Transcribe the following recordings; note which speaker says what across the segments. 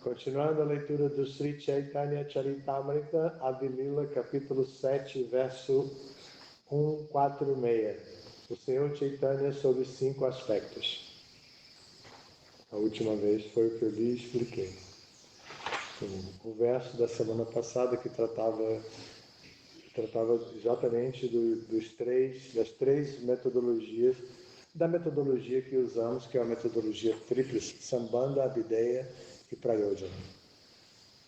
Speaker 1: Continuando a leitura do Sri Chaitanya Charitamrita, Adilila, capítulo 7, verso 146. O Senhor Chaitanya sobre 5 aspectos. A última vez foi o que eu li e expliquei. O verso da semana passada que tratava exatamente das três metodologias, da metodologia que usamos, que é a metodologia tríplice, Sambandha, Abhideya e Prayojana.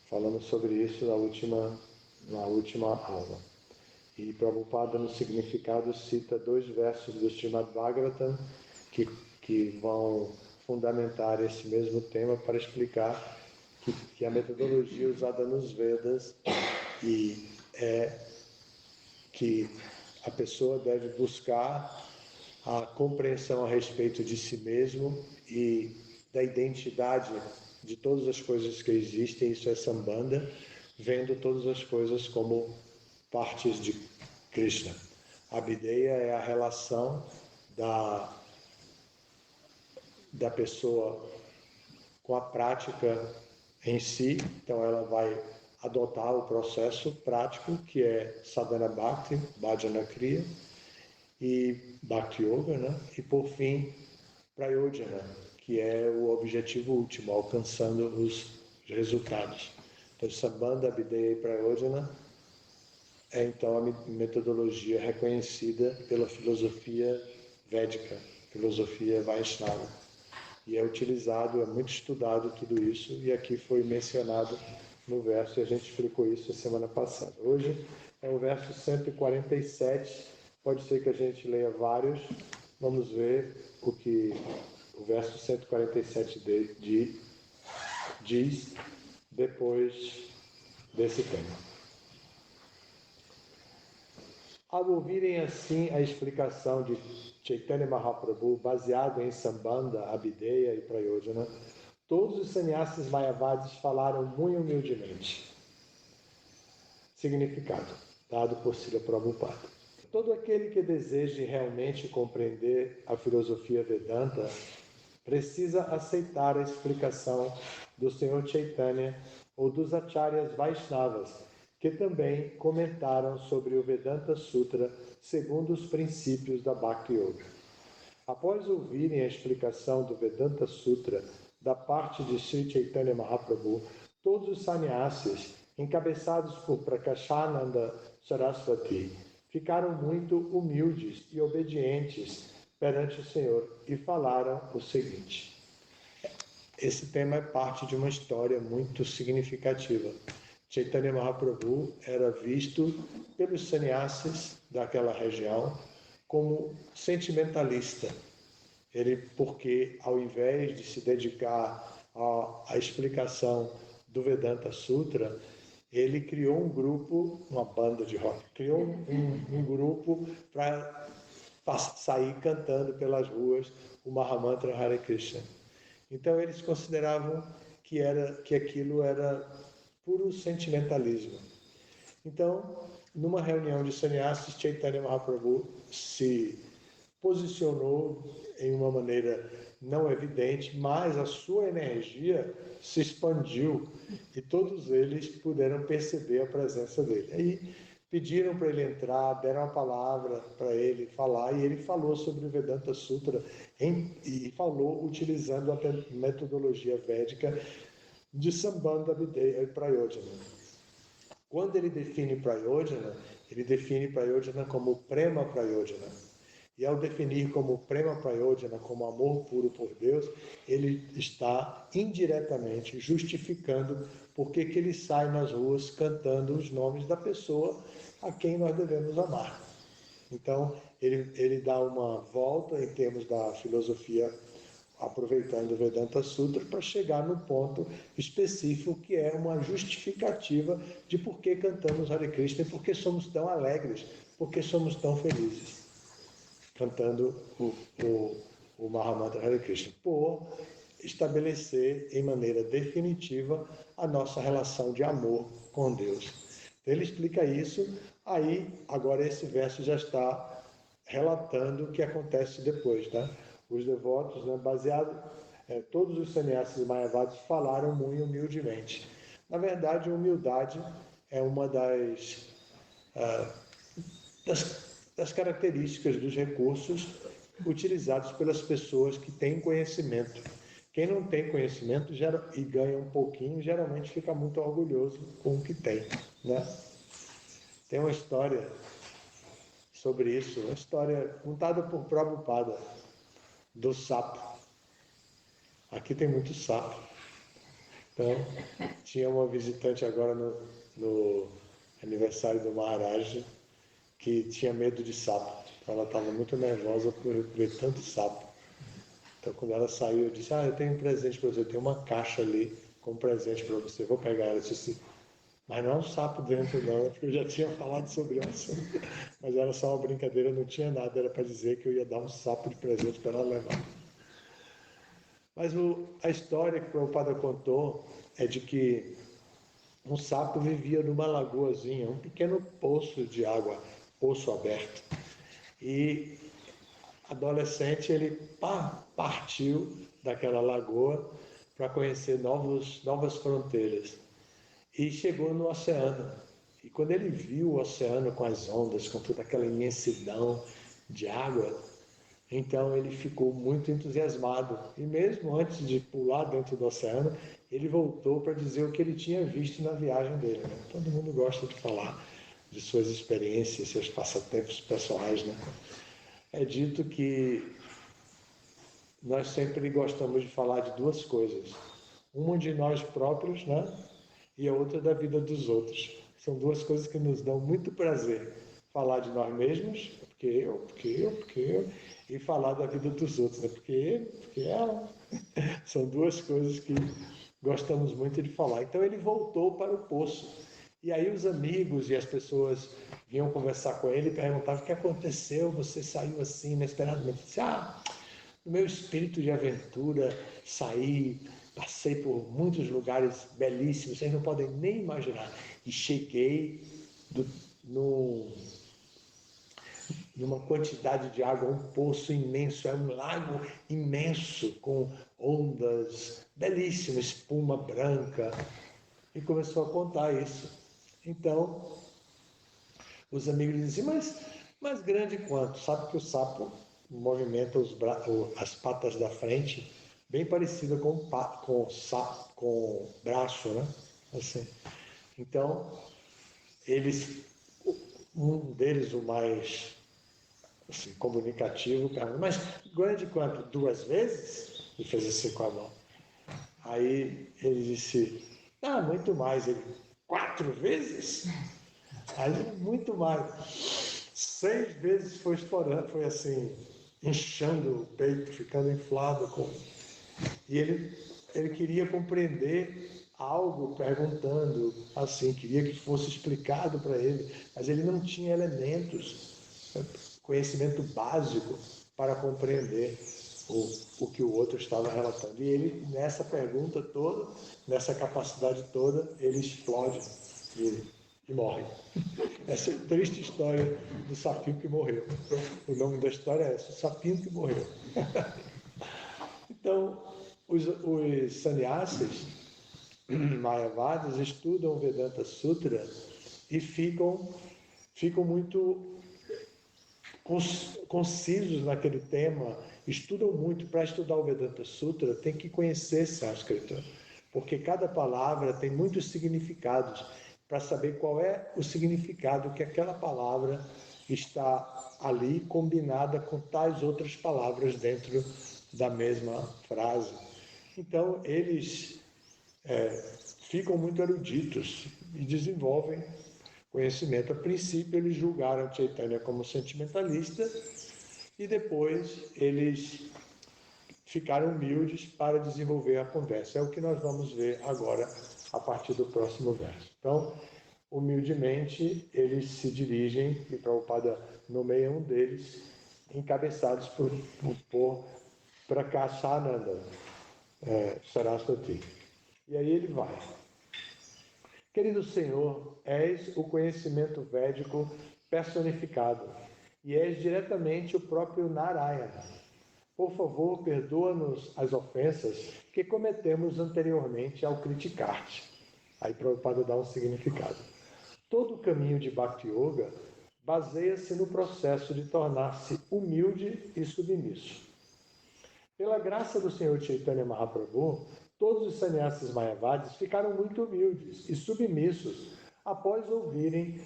Speaker 1: Falamos sobre isso na última aula. E Prabhupada, no significado, cita 2 versos do Srimad Bhagavatam que vão fundamentar esse mesmo tema para explicar que a metodologia usada nos Vedas é que a pessoa deve buscar a compreensão a respeito de si mesmo e da identidade de todas as coisas que existem, isso é Sambandha, vendo todas as coisas como partes de Krishna. A Abhideya é a relação da pessoa com a prática em si, então ela vai adotar o processo prático que é Sadhana Bhakti, Bhajana Kriya e Bhakti Yoga, né? E por fim Prayojana, que é o objetivo último, alcançando os resultados. Então Sambandha, Abhideya e Prayojana é então a metodologia reconhecida pela filosofia védica, filosofia Vaishnava. E é utilizado, é muito estudado tudo isso, e aqui foi mencionado no verso, e a gente explicou isso a semana passada. Hoje é o verso 147, pode ser que a gente leia vários, vamos ver o que o verso 147 diz depois desse tema. Ao ouvirem assim a explicação de Chaitanya Mahaprabhu, baseado em Sambandha, Abhideya e Prayojana, todos os sannyasis mayavadis falaram muito humildemente. Significado, dado por Srila Prabhupada. Todo aquele que deseje realmente compreender a filosofia Vedanta precisa aceitar a explicação do Senhor Chaitanya ou dos Acharyas Vaishnavas, que também comentaram sobre o Vedanta Sutra segundo os princípios da Bhakti Yoga. Após ouvirem a explicação do Vedanta Sutra da parte de Sri Chaitanya Mahaprabhu, todos os sannyasis, encabeçados por Prakashananda Saraswati, ficaram muito humildes e obedientes perante o Senhor e falaram o seguinte. Esse tema é parte de uma história muito significativa. Chaitanya Mahaprabhu era visto pelos sannyasis daquela região como sentimentalista. Porque ao invés de se dedicar à explicação do Vedanta Sutra, ele criou um grupo, uma banda de rock, criou um grupo para sair cantando pelas ruas o Mahamantra Hare Krishna. Então eles consideravam que aquilo era puro sentimentalismo. Então, numa reunião de sannyasis, Chaitanya Mahaprabhu se posicionou em uma maneira não evidente, mas a sua energia se expandiu e todos eles puderam perceber a presença dele. Aí pediram para ele entrar, deram a palavra para ele falar, e ele falou sobre o Vedanta Sutra e falou utilizando a metodologia védica de Sambandha, Abhideya e Prayojana. Quando ele define Prayojana como Prema Prayojana. E ao definir como Prema Prayojana, como amor puro por Deus, ele está indiretamente justificando por que ele sai nas ruas cantando os nomes da pessoa a quem nós devemos amar. Então, ele dá uma volta em termos da filosofia, aproveitando o Vedanta Sutra, para chegar no ponto específico que é uma justificativa de por que cantamos Hare Krishna e por que somos tão alegres, por que somos tão felizes, cantando o Mahamantra Hare Krishna, por estabelecer em maneira definitiva a nossa relação de amor com Deus. Então, ele explica isso, aí agora esse verso já está relatando o que acontece depois, tá? Os devotos, né, todos os sannyasis e mayavadis falaram muito humildemente. Na verdade, a humildade é uma das características dos recursos utilizados pelas pessoas que têm conhecimento. Quem não tem conhecimento e ganha um pouquinho, geralmente fica muito orgulhoso com o que tem, né? Tem uma história sobre isso, uma história contada por Prabhupada, do sapo. Aqui tem muito sapo. Então, tinha uma visitante agora no aniversário do Maharaj que tinha medo de sapo. Ela estava muito nervosa por ver tanto sapo. Então, quando ela saiu, eu disse, eu tenho um presente para você, eu tenho uma caixa ali com um presente para você, vou pegar. Ela disse assim, mas não é um sapo dentro não, porque eu já tinha falado sobre o assunto. Mas era só uma brincadeira, não tinha nada, era para dizer que eu ia dar um sapo de presente para ela levar. Mas a história que o Prabhupada contou é de que um sapo vivia numa lagoazinha, um pequeno poço de água, poço aberto. E adolescente, ele partiu daquela lagoa para conhecer novas fronteiras. E chegou no oceano. E quando ele viu o oceano com as ondas, com toda aquela imensidão de água, então ele ficou muito entusiasmado. E mesmo antes de pular dentro do oceano, ele voltou para dizer o que ele tinha visto na viagem dele, né? Todo mundo gosta de falar de suas experiências, seus passatempos pessoais, né? É dito que nós sempre gostamos de falar de duas coisas. Uma de nós próprios, né? E a outra da vida dos outros. São duas coisas que nos dão muito prazer. Falar de nós mesmos, porque eu, e falar da vida dos outros, né? Porque ele, porque ela. São duas coisas que gostamos muito de falar. Então ele voltou para o poço. E aí os amigos e as pessoas vinham conversar com ele e perguntavam o que aconteceu, você saiu assim inesperadamente. Disse, no meu espírito de aventura, saí, passei por muitos lugares belíssimos, vocês não podem nem imaginar. E cheguei numa quantidade de água, um poço imenso, é um lago imenso, com ondas belíssimas, espuma branca. E começou a contar isso. Então, os amigos diziam, mas grande quanto? Sabe que o sapo movimenta as patas da frente, bem parecida com o braço, né? Assim. Então, um deles, o mais assim, comunicativo, perguntou, mas grande quanto? 2 vezes? E fez assim com a mão. Aí ele disse, muito mais. Ele, 4 vezes? Aí muito mais. 6 vezes foi estourando, foi assim, inchando o peito, ficando inflado. E ele queria compreender algo, perguntando assim, queria que fosse explicado para ele, mas ele não tinha elementos, conhecimento básico para compreender o que o outro estava relatando. E ele, nessa pergunta toda, nessa capacidade toda, ele explode e morre. Essa é a triste história do sapinho que morreu. O nome da história é essa, o sapinho que morreu. Então, os sannyasis mayavadis estudam o Vedanta Sutra e ficam muito concisos naquele tema, estudam muito. Para estudar o Vedanta Sutra, tem que conhecer sânscrito, porque cada palavra tem muitos significados, para saber qual é o significado que aquela palavra está ali combinada com tais outras palavras dentro da mesma frase. Então, eles ficam muito eruditos e desenvolvem conhecimento. A princípio, eles julgaram Chaitanya como sentimentalista e depois eles ficaram humildes para desenvolver a conversa. É o que nós vamos ver agora a partir do próximo verso. Então, humildemente, eles se dirigem, e Prabhupada nomeia um deles, encabeçados por Prakashananda Saraswati. E aí ele vai. Querido Senhor, és o conhecimento védico personificado e és diretamente o próprio Narayana. Por favor, perdoa-nos as ofensas que cometemos anteriormente ao criticar-te. Aí Prabhupada dá um significado. Todo o caminho de Bhakti Yoga baseia-se no processo de tornar-se humilde e submisso. Pela graça do Senhor Chaitanya Mahaprabhu, todos os sannyasis mayavadis ficaram muito humildes e submissos após ouvirem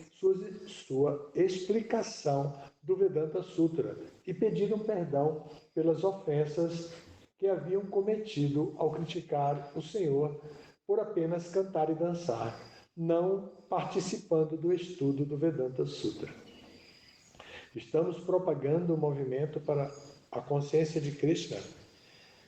Speaker 1: sua explicação do Vedanta Sutra e pediram perdão pelas ofensas que haviam cometido ao criticar o Senhor por apenas cantar e dançar, não participando do estudo do Vedanta Sutra. Estamos propagando o movimento para a consciência de Krishna,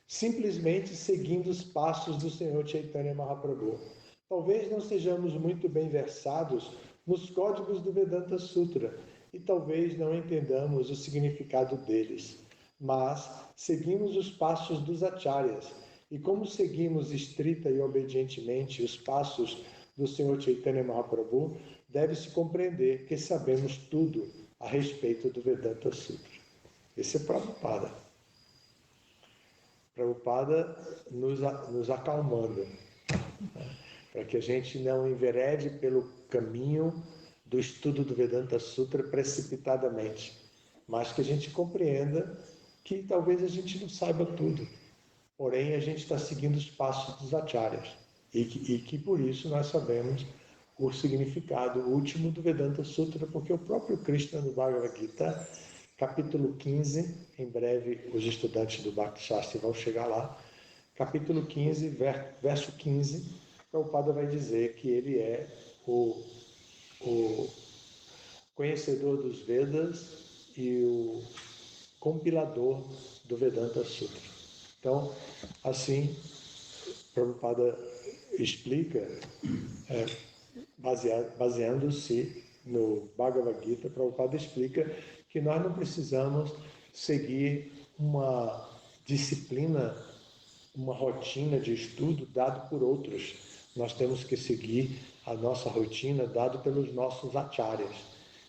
Speaker 1: simplesmente seguindo os passos do Senhor Chaitanya Mahaprabhu. Talvez não sejamos muito bem versados nos códigos do Vedanta Sutra e talvez não entendamos o significado deles, mas seguimos os passos dos acharyas e como seguimos estrita e obedientemente os passos do Senhor Chaitanya Mahaprabhu, deve-se compreender que sabemos tudo a respeito do Vedanta Sutra. Esse é Prabhupada. Prabhupada nos acalmando, né? Para que a gente não enverede pelo caminho do estudo do Vedanta Sutra precipitadamente, mas que a gente compreenda que talvez a gente não saiba tudo, porém a gente está seguindo os passos dos acharyas e que por isso nós sabemos o significado último do Vedanta Sutra, porque o próprio Krishna no Bhagavad Gita, capítulo 15, em breve os estudantes do Bhakti Shastri vão chegar lá, capítulo 15, verso 15, Prabhupada vai dizer que ele é o conhecedor dos Vedas e o compilador do Vedanta Sutra. Então, assim, Prabhupada explica, baseando-se no Bhagavad Gita, Prabhupada explica que nós não precisamos seguir uma disciplina, uma rotina de estudo dado por outros. Nós temos que seguir a nossa rotina dada pelos nossos acharyas.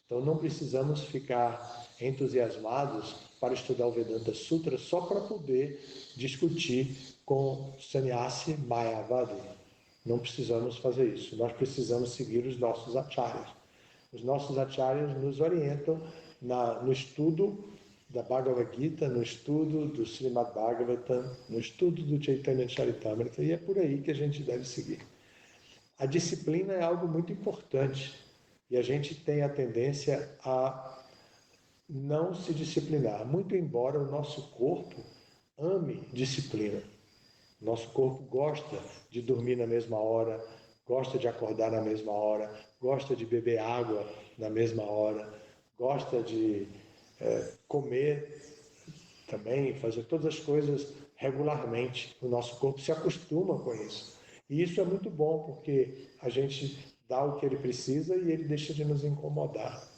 Speaker 1: Então não precisamos ficar entusiasmados para estudar o Vedanta Sutra só para poder discutir com sannyasi mayavadi. Não precisamos fazer isso. Nós precisamos seguir os nossos acharyas. Os nossos acharyas nos orientam no estudo da Bhagavad Gita, no estudo do Srimad Bhagavatam, no estudo do Chaitanya Charitamrita, e é por aí que a gente deve seguir. A disciplina é algo muito importante e a gente tem a tendência a não se disciplinar, muito embora o nosso corpo ame disciplina. Nosso corpo gosta de dormir na mesma hora, gosta de acordar na mesma hora, gosta de beber água na mesma hora, gosta de comer também, fazer todas as coisas regularmente. O nosso corpo se acostuma com isso. E isso é muito bom, porque a gente dá o que ele precisa e ele deixa de nos incomodar.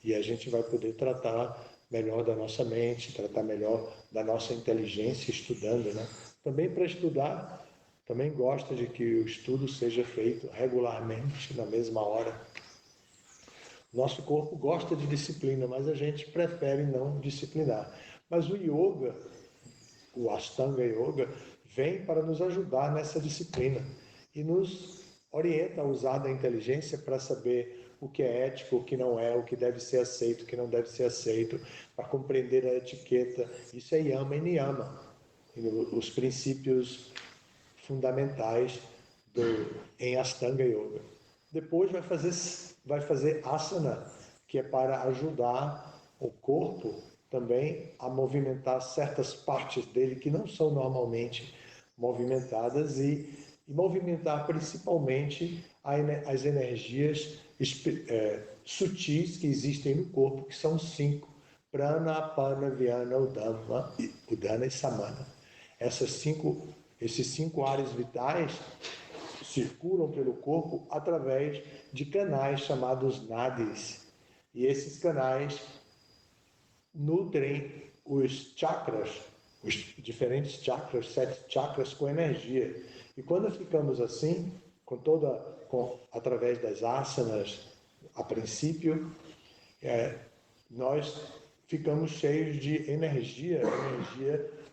Speaker 1: E a gente vai poder tratar melhor da nossa mente, tratar melhor da nossa inteligência estudando, né? Também para estudar, também gosta de que o estudo seja feito regularmente, na mesma hora. Nosso corpo gosta de disciplina, mas a gente prefere não disciplinar. Mas o yoga, o Ashtanga Yoga, vem para nos ajudar nessa disciplina e nos orienta a usar da inteligência para saber o que é ético, o que não é, o que deve ser aceito, o que não deve ser aceito, para compreender a etiqueta. Isso é Yama e Niyama, os princípios fundamentais em Ashtanga Yoga. Depois vai fazer asana, que é para ajudar o corpo também a movimentar certas partes dele que não são normalmente movimentadas e movimentar principalmente as energias sutis que existem no corpo, que são 5: prana, apana, vyana, udana e samana. Esses 5 áreas vitais circulam pelo corpo através de canais chamados nadis. E esses canais nutrem os chakras, os diferentes chakras, 7 chakras com energia. E quando ficamos assim, através das asanas, a princípio, nós ficamos cheios de energia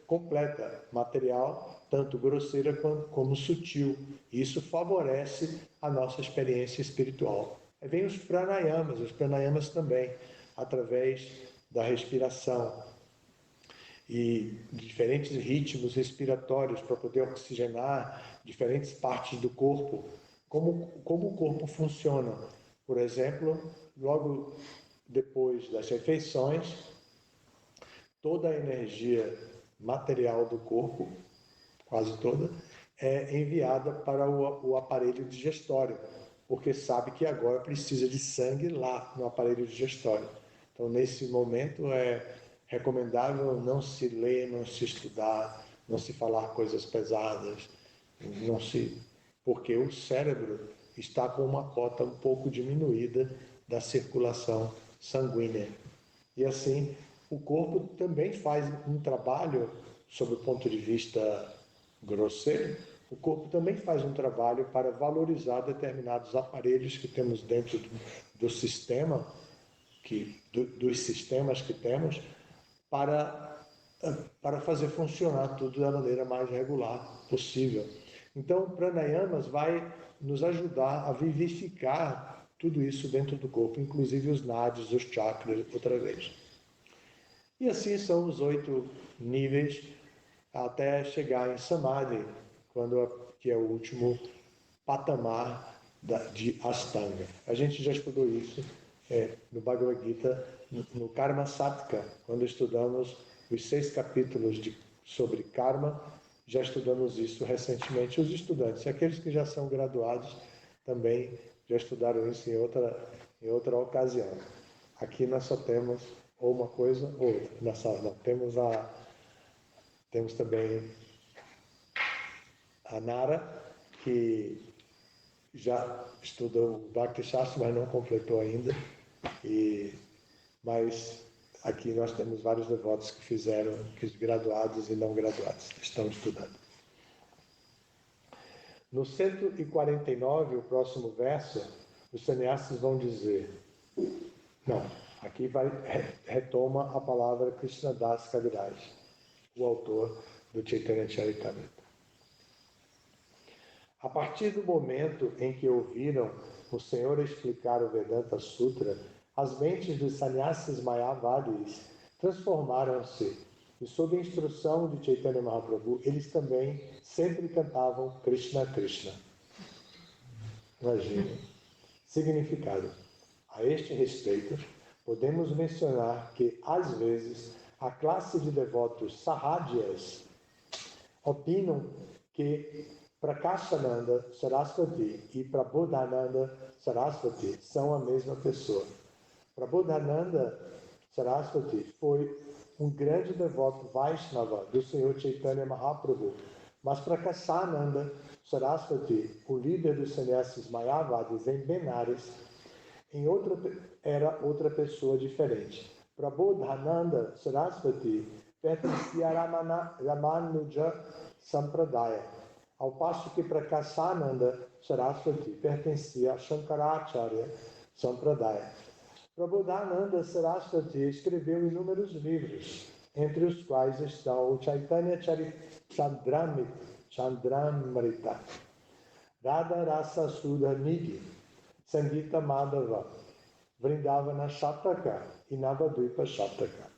Speaker 1: completa, material, tanto grosseira como sutil. Isso favorece a nossa experiência espiritual. Aí vem os pranayamas também, através da respiração e diferentes ritmos respiratórios para poder oxigenar diferentes partes do corpo. Como o corpo funciona? Por exemplo, logo depois das refeições, toda a energia material do corpo, quase toda, é enviada para o aparelho digestório, porque sabe que agora precisa de sangue lá no aparelho digestório. Então, nesse momento, é recomendável não se ler, não se estudar, não se falar coisas pesadas, porque o cérebro está com uma cota um pouco diminuída da circulação sanguínea. E assim, o corpo também faz um trabalho, sob o ponto de vista grosseiro, o corpo também faz um trabalho para valorizar determinados aparelhos que temos dentro do sistema, dos sistemas que temos, para fazer funcionar tudo da maneira mais regular possível. Então, o pranayamas vai nos ajudar a vivificar tudo isso dentro do corpo, inclusive os nadis, os chakras, outra vez. E assim são os 8 níveis até chegar em Samadhi, que é o último patamar de Ashtanga. A gente já estudou isso no Bhagavad Gita, no Karma Sattva, quando estudamos os 6 capítulos sobre Karma, já estudamos isso recentemente. Os estudantes, e aqueles que já são graduados, também já estudaram isso em outra ocasião. Aqui nós só temos ou uma coisa ou outra. Não, temos também a Nara, que já estudou o Bhakti Shastra, mas não completou ainda. Mas aqui nós temos vários devotos que fizeram, que os graduados e não graduados estão estudando. No 149, o próximo verso, os sannyasins vão dizer... Não, aqui retoma a palavra Krishnadas Kaviraj, o autor do Chaitanya Charitamrita. A partir do momento em que ouviram o Senhor explicar o Vedanta Sutra, as mentes dos sannyasis mayavadis transformaram-se e, sob a instrução de Chaitanya Mahaprabhu, eles também sempre cantavam Krishna Krishna. Imagina. Significado. A este respeito, podemos mencionar que, às vezes, a classe de devotos sarrádias opinam que Prakashananda Saraswati e Prabodhananda Saraswati são a mesma pessoa. Prabodhananda Saraswati foi um grande devoto Vaishnava do Senhor Chaitanya Mahaprabhu, mas Prakashananda Saraswati, o líder dos sannyasis mayavadis em Benares, era outra pessoa diferente. Prabodhananda Saraswati pertencia a Ramanuja Sampradaya, ao passo que Prakashananda Saraswati pertencia a Shankaracharya Sampradaya. Prabodhananda Saraswati escreveu inúmeros livros, entre os quais estão o Chaitanya Chandramrita, Radha Rasa Sudha Nidhi, Sangita Madhava, Vrindavana Shataka e Navadvipa Shataka.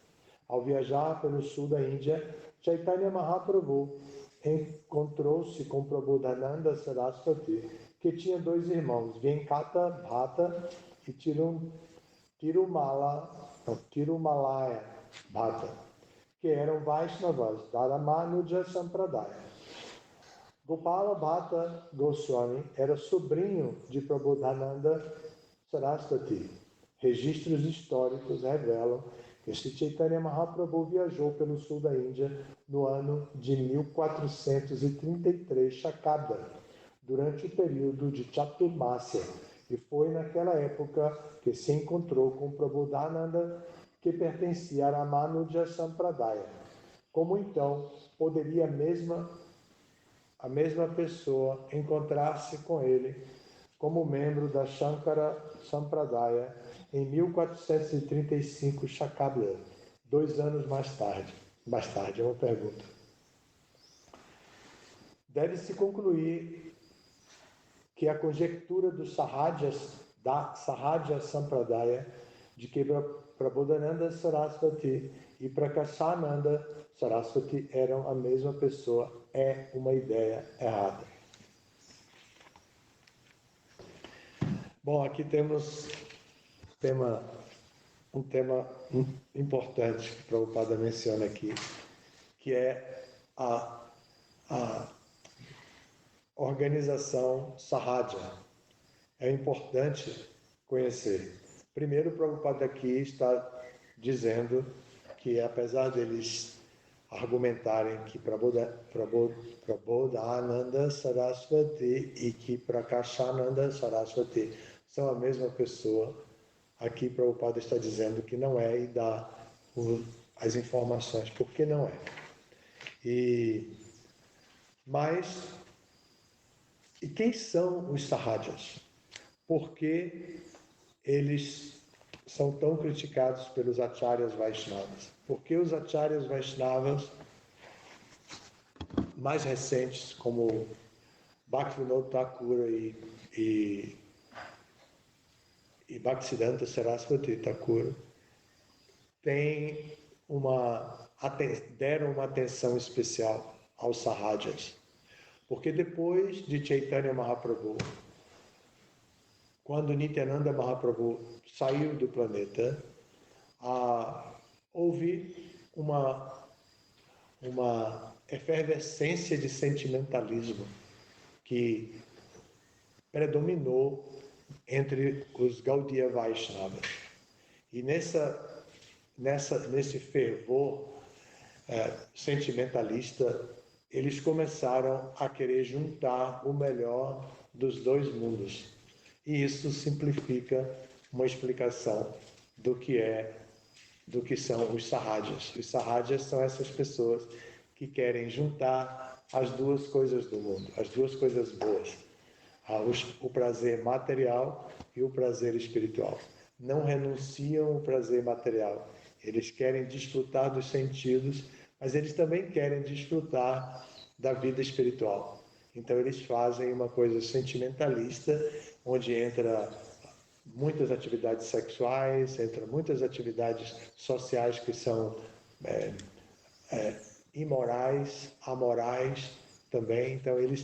Speaker 1: Ao viajar pelo sul da Índia, Chaitanya Mahaprabhu encontrou-se com Prabodhananda Saraswati, que tinha 2 irmãos, Venkata Bhatta e Tirumalaya Bhatta, que eram Vaishnavas da Ramanuja Sampradaya. Gopala Bhatta Goswami era sobrinho de Prabodhananda Saraswati. Registros históricos revelam que Sri Chaitanya Mahaprabhu viajou pelo sul da Índia no ano de 1433 Shakabda, durante o período de Chaturmasya, e foi naquela época que se encontrou com Prabodhananda, que pertencia a Ramanuja Sampradaya. Como então poderia a mesma pessoa encontrar-se com ele como membro da Shankara Sampradaya em 1435 Shakabda, 2 anos mais tarde? Mais tarde, é uma pergunta. deve-se concluir que a conjectura dos Sahajas, da Sahaja Sampradaya, de que Prabodhananda Saraswati e Prakashananda Saraswati eram a mesma pessoa, é uma ideia errada. Bom, aqui temos um tema importante que Prabhupada menciona aqui, que é a organização Sahaja. É importante conhecer. Primeiro, o Prabhupada aqui está dizendo que, apesar deles argumentarem que Prabodhananda Saraswati e que Prakashananda Saraswati são a mesma pessoa, aqui Prabhupada está dizendo que não é e dá as informações por que não é. Mas quem são os Sahajas? Por que eles são tão criticados pelos Acharyas Vaishnavas? Porque os Acharyas Vaishnavas mais recentes, como Bhaktivinoda Thakura e Bhaktisiddhanta Saraswati Thakura, deram uma atenção especial aos Sahajas. Porque depois de Chaitanya Mahaprabhu, quando Nityananda Mahaprabhu saiu do planeta, houve uma efervescência de sentimentalismo que predominou entre os Gaudiya Vaishnavas. E nesse fervor sentimentalista, eles começaram a querer juntar o melhor dos dois mundos. E isso simplifica uma explicação do que são os Sahajas. Os Sahajas são essas pessoas que querem juntar as duas coisas do mundo, as duas coisas boas, o prazer material e o prazer espiritual. Não renunciam ao prazer material. Eles querem desfrutar dos sentidos, mas eles também querem desfrutar da vida espiritual. Então eles fazem uma coisa sentimentalista, onde entra muitas atividades sexuais, entra muitas atividades sociais que são imorais, amorais também. Então eles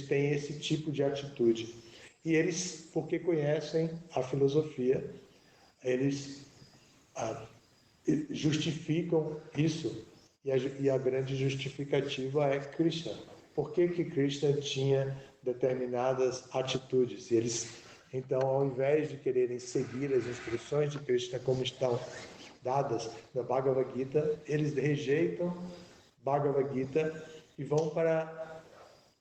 Speaker 1: têm esse tipo de atitude. E eles, porque conhecem a filosofia, eles justificam isso. E a grande justificativa é Krishna. Por que Krishna tinha determinadas atitudes? E eles, então, ao invés de quererem seguir as instruções de Krishna como estão dadas na Bhagavad Gita, eles rejeitam Bhagavad Gita e vão para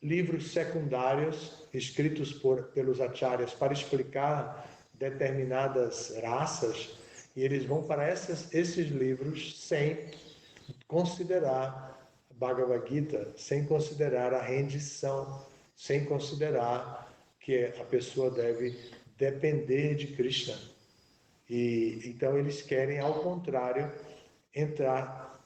Speaker 1: livros secundários escritos pelos acharyas para explicar determinadas raças, e eles vão para esses livros sem considerar Bhagavad Gita, sem considerar a rendição, sem considerar que a pessoa deve depender de Krishna. E então eles querem, ao contrário, entrar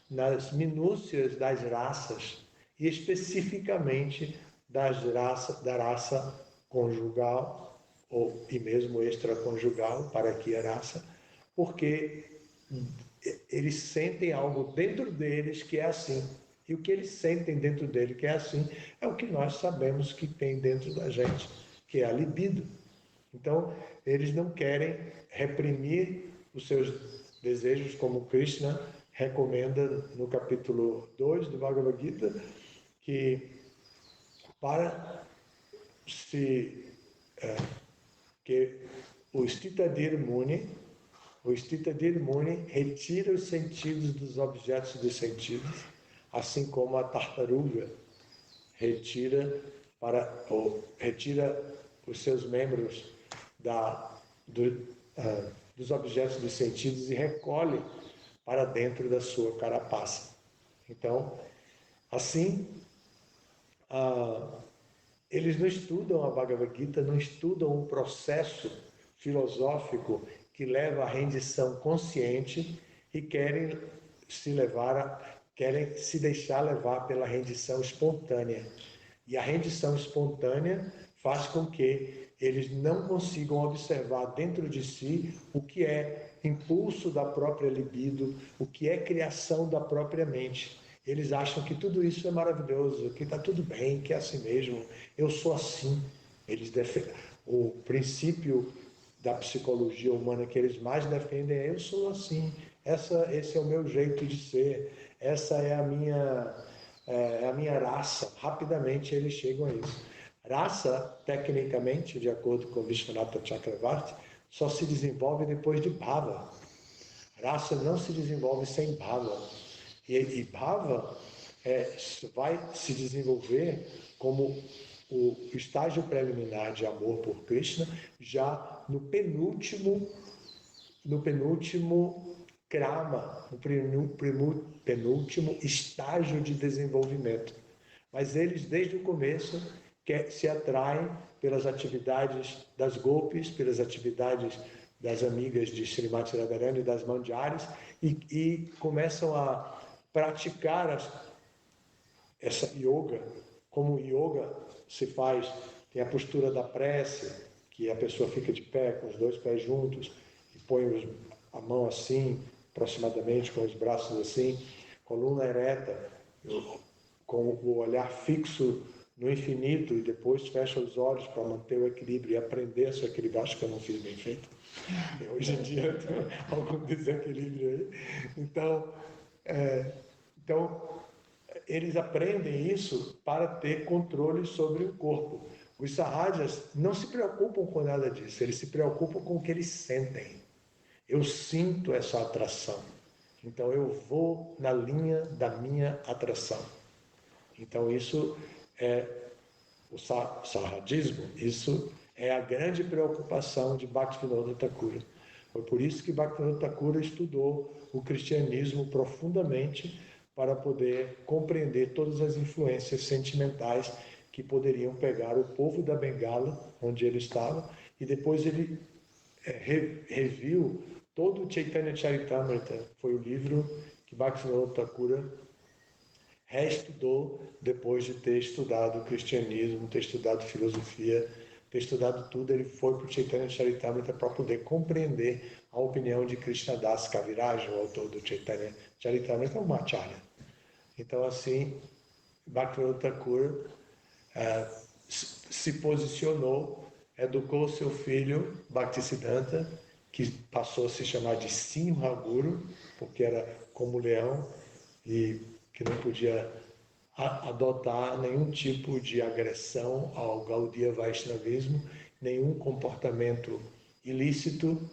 Speaker 1: nas minúcias das raças, e especificamente da raça conjugal e mesmo extraconjugal, para que a raça, porque eles sentem algo dentro deles que é assim. E o que eles sentem dentro dele que é assim é o que nós sabemos que tem dentro da gente, que é a libido. Então, eles não querem reprimir os seus desejos, como Krishna recomenda no capítulo 2 do Bhagavad Gita, que que o Stitadir Muni retira os sentidos dos objetos dos sentidos, assim como a tartaruga retira os seus membros dos objetos dos sentidos e recolhe para dentro da sua carapaça. Então, assim, eles não estudam a Bhagavad Gita, não estudam um processo filosófico que leva à rendição consciente e querem se levar querem se deixar levar pela rendição espontânea. E a rendição espontânea faz com que eles não consigam observar dentro de si o que é impulso da própria libido, o que é criação da própria mente. Eles acham que tudo isso é maravilhoso, que está tudo bem, que é assim mesmo, eu sou assim. O princípio da psicologia humana que eles mais defendem é: eu sou assim, esse é o meu jeito de ser, essa é a minha raça. Rapidamente eles chegam a isso. Raça, tecnicamente, de acordo com Vishwanatha Chakravarti, só se desenvolve depois de bhava. Raça não se desenvolve sem bhava. E bhava vai se desenvolver como o estágio preliminar de amor por Krishna, já no penúltimo krama, no penúltimo estágio de desenvolvimento. Mas eles, desde o começo, se atraem pelas atividades das gopis, pelas atividades das amigas de Srimati Radharani, das manjaris, e começam a praticar essa yoga. Como yoga se faz, tem a postura da prece, que a pessoa fica de pé com os dois pés juntos e põe a mão assim, aproximadamente com os braços assim, coluna ereta, com o olhar fixo no infinito, e depois fecha os olhos para manter o equilíbrio e aprender a se equilibrar. Acho que eu não fiz bem feito. Hoje em dia tem algum desequilíbrio aí. Então, eles aprendem isso para ter controle sobre o corpo. Os sarrajas não se preocupam com nada disso, eles se preocupam com o que eles sentem. Eu sinto essa atração, então eu vou na linha da minha atração. Então isso é o sarrajismo, isso é a grande preocupação de Bhaktivinoda Thakura. Foi por isso que Bhaktivinoda Thakura estudou o cristianismo profundamente, para poder compreender todas as influências sentimentais que poderiam pegar o povo da Bengala, onde ele estava, e depois ele reviu todo o Chaitanya Charitamrita. Foi o livro que Bhaktivinoda Thakura reestudou depois de ter estudado o cristianismo, ter estudado filosofia, ter estudado tudo. Ele foi para o Chaitanya Charitamrita para poder compreender a opinião de Krishnadas Kaviraj, o autor do Chaitanya Charitamrita, um acharya. Então, assim, Bhaktivinoda Thakura se posicionou, educou seu filho Bhaktisiddhanta, que passou a se chamar de Simha Guru, porque era como leão e que não podia adotar nenhum tipo de agressão ao Gaudiya Vaishnavismo, nenhum comportamento ilícito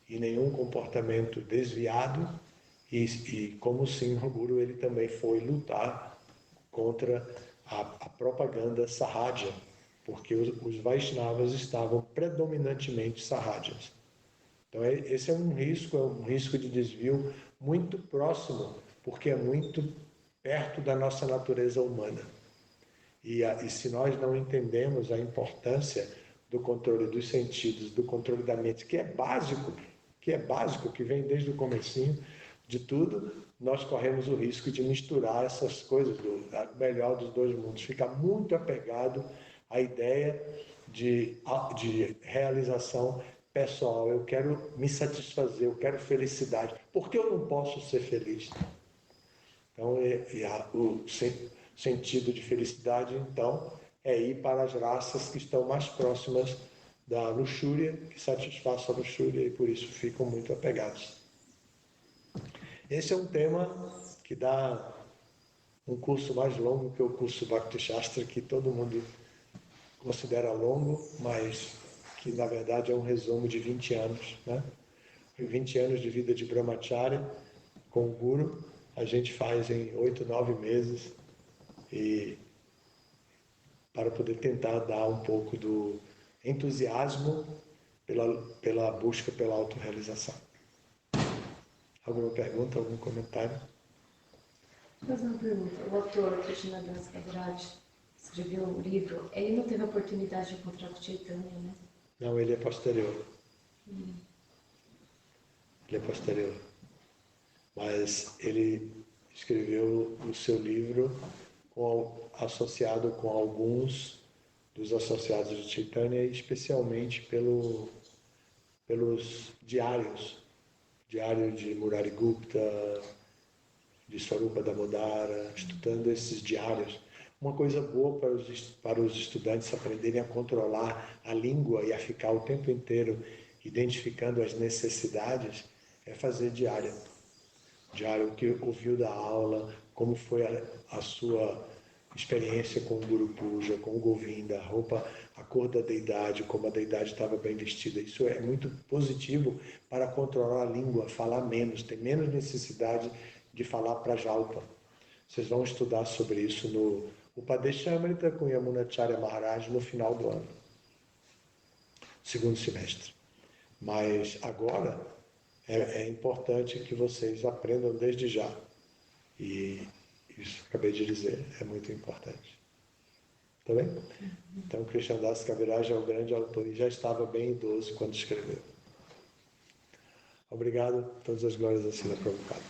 Speaker 1: e nenhum comportamento desviado. E como Simha Guru, ele também foi lutar contra a propaganda sarraja, porque os Vaishnavas estavam predominantemente sarrajas. Então esse é um risco de desvio muito próximo, porque é muito perto da nossa natureza humana. E se nós não entendemos a importância do controle dos sentidos, do controle da mente, que é básico, que vem desde o comecinho de tudo, nós corremos o risco de misturar essas coisas, do melhor dos dois mundos, ficar muito apegado à ideia de realização pessoal. Eu quero me satisfazer, eu quero felicidade. Por que eu não posso ser feliz? Então, o sentido de felicidade, então, é ir para as raças que estão mais próximas da luxúria, que satisfaçam a luxúria, e por isso ficam muito apegados. Esse é um tema que dá um curso mais longo que o curso Bhakti Shastra, que todo mundo considera longo, mas que na verdade é um resumo de 20 anos, né? 20 anos de vida de Brahmacharya com o Guru, a gente faz em 8, 9 meses, e para poder tentar dar um pouco do entusiasmo pela busca pela autorrealização. Alguma pergunta, algum comentário?
Speaker 2: Vou fazer uma pergunta. O autor Krishnadas Kaviraj escreveu um livro. Ele não teve a oportunidade de encontrar com Chaitanya, né?
Speaker 1: Não, ele é posterior. Ele é posterior. Mas ele escreveu o seu livro associado com alguns dos associados de Chaitanya, especialmente pelos diários de Murari Gupta, de Swarupa Damodara, estudando esses diários. Uma coisa boa para os estudantes aprenderem a controlar a língua e a ficar o tempo inteiro identificando as necessidades é fazer diário. Diário, o que ouviu da aula, como foi a sua experiência com o Guru Puja, com o Govinda, a cor da deidade, como a deidade estava bem vestida. Isso é muito positivo para controlar a língua, falar menos, ter menos necessidade de falar para Jalpa. Vocês vão estudar sobre isso no Upadeshamrita com Yamunacharya Maharaj no final do ano, segundo semestre. Mas agora é importante que vocês aprendam desde já. E isso que acabei de dizer é muito importante. Tá bem? Então, Krishnadas Kaviraj é o grande autor e já estava bem idoso quando escreveu. Obrigado. Todas as glórias a Srila Prabhupada.